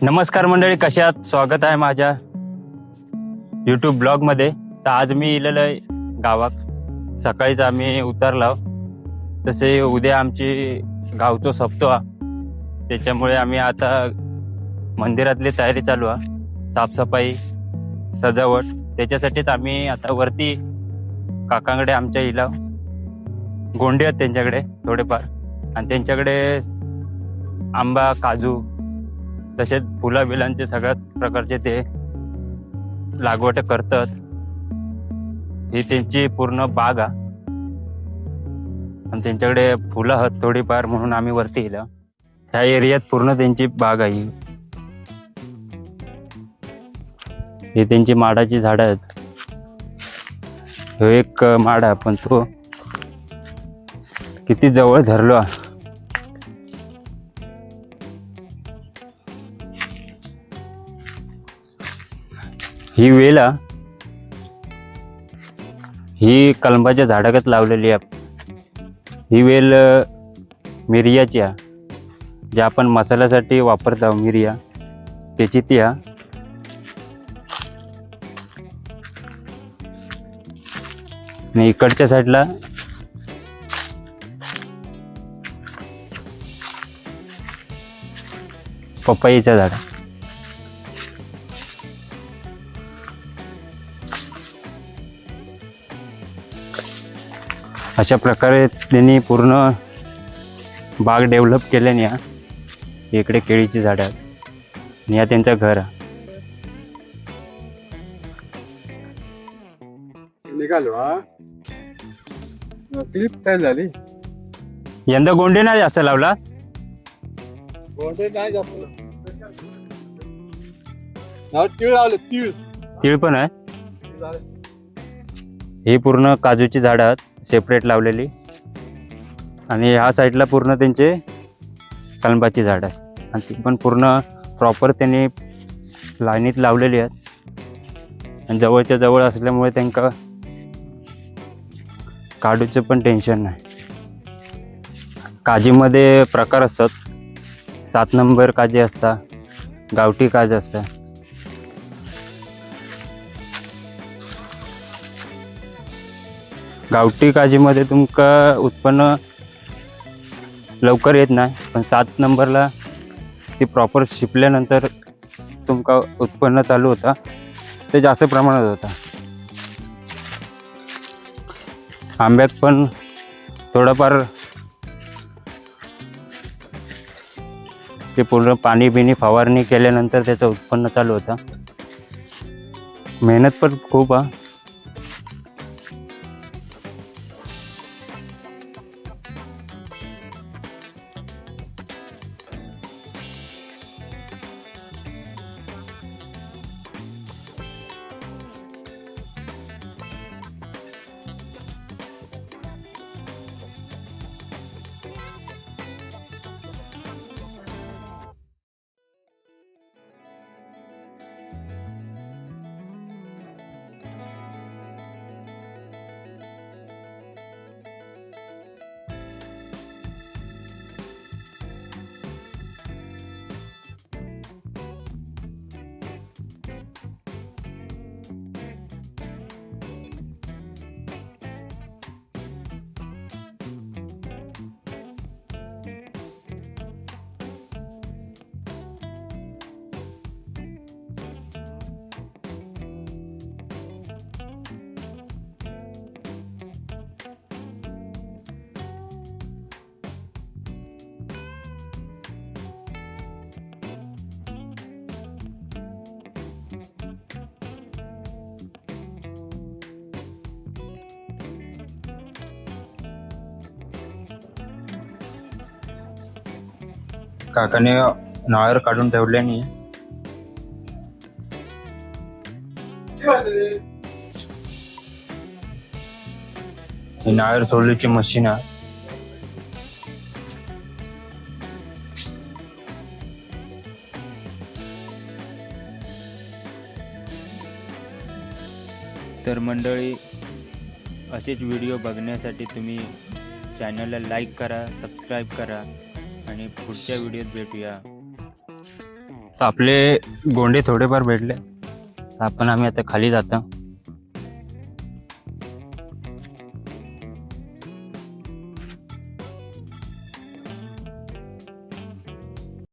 नमस्कार मंडळी, कशा आहात? स्वागत आहे माझ्या यूट्यूब ब्लॉगमध्ये. तर आज मी इलेलो आहे गावात. सकाळीच आम्ही उतरलो. तसे उद्या आमची गावचो सप्ताह, त्याच्यामुळे आम्ही आता मंदिरातली तयारी चालू आहे, साफसफाई सजावट. त्याच्यासाठीच आम्ही आता वरती काकांकडे आमच्या इला गोंडे आहेत त्यांच्याकडे थोडेफार, आणि त्यांच्याकडे आंबा, काजू तसेच फुला बिलांचे सगळ्या प्रकारचे ते लागवड करतात. ही त्यांची पूर्ण बाग आहे आणि त्यांच्याकडे फुलं आहेत थोडीफार, म्हणून आम्ही वरती गेलो. ह्या एरियात पूर्ण त्यांची बाग आहे. ही त्यांची माडाची झाडं आहेत. ह्यो एक माड आहे, पण तो किती जवळ धरलो आहे. ही वेल ही कलंबाच्या झाडागत लावलेली आहे. ही वेल मिरियाची आहे, जे आपण मसाल्यासाठी वापरतो मिरिया, त्याची ती आहे. आणि इकडच्या साईडला पपईचं झाड. अशा प्रकारे त्यांनी पूर्ण बाग डेव्हलप केल्याने इकडे केळीची झाडं आहेत आणि या त्यांचं घर आहे. निघालो क्लिप काय झाली. यंदा गोंडे नाही जास्त लावला. गोंडे नाही जास्त. तीळ लावले. तीळ पण आहे. ही पूर्ण काजूची झाडं आहेत, सेपरेट लावलेली. आणि ह्या साईडला पूर्ण त्यांचे कलंबाची झाड आहे, आणि ती पण पूर्ण प्रॉपर त्यांनी लाईनीत लावलेली आहेत. आणि जवळच्या जवळ असल्यामुळे त्यांना काढूचं पण टेन्शन नाही. काजीमध्ये प्रकार असतात. 7 नंबर काजी असतात, गावठी काज असतात. गावठी काजीमध्ये तुमका उत्पन्न लवकर येत नाही, पण 7 नंबरला ती प्रॉपर शिपल्यानंतर तुमका उत्पन्न चालू होता, ते जास्त प्रमाणात होता. आंब्यात पण थोडंफार ते पूर्ण पाणी बिनी फवारणी केल्यानंतर त्याचं उत्पन्न चालू होता. मेहनत पण खूप आहे. काकाने नाळर काढून ठेवल्याने ही नाळर सोडल्याची मशीन आहे. तर मंडळी, असेच व्हिडिओ बघण्यासाठी तुम्ही चॅनलला लाईक करा, सबस्क्राईब करा आणि पुढच्या व्हिडिओत भेटूया. आपले गोंडे थोडेफार भेटले. आपण आम्ही आता खाली जातो.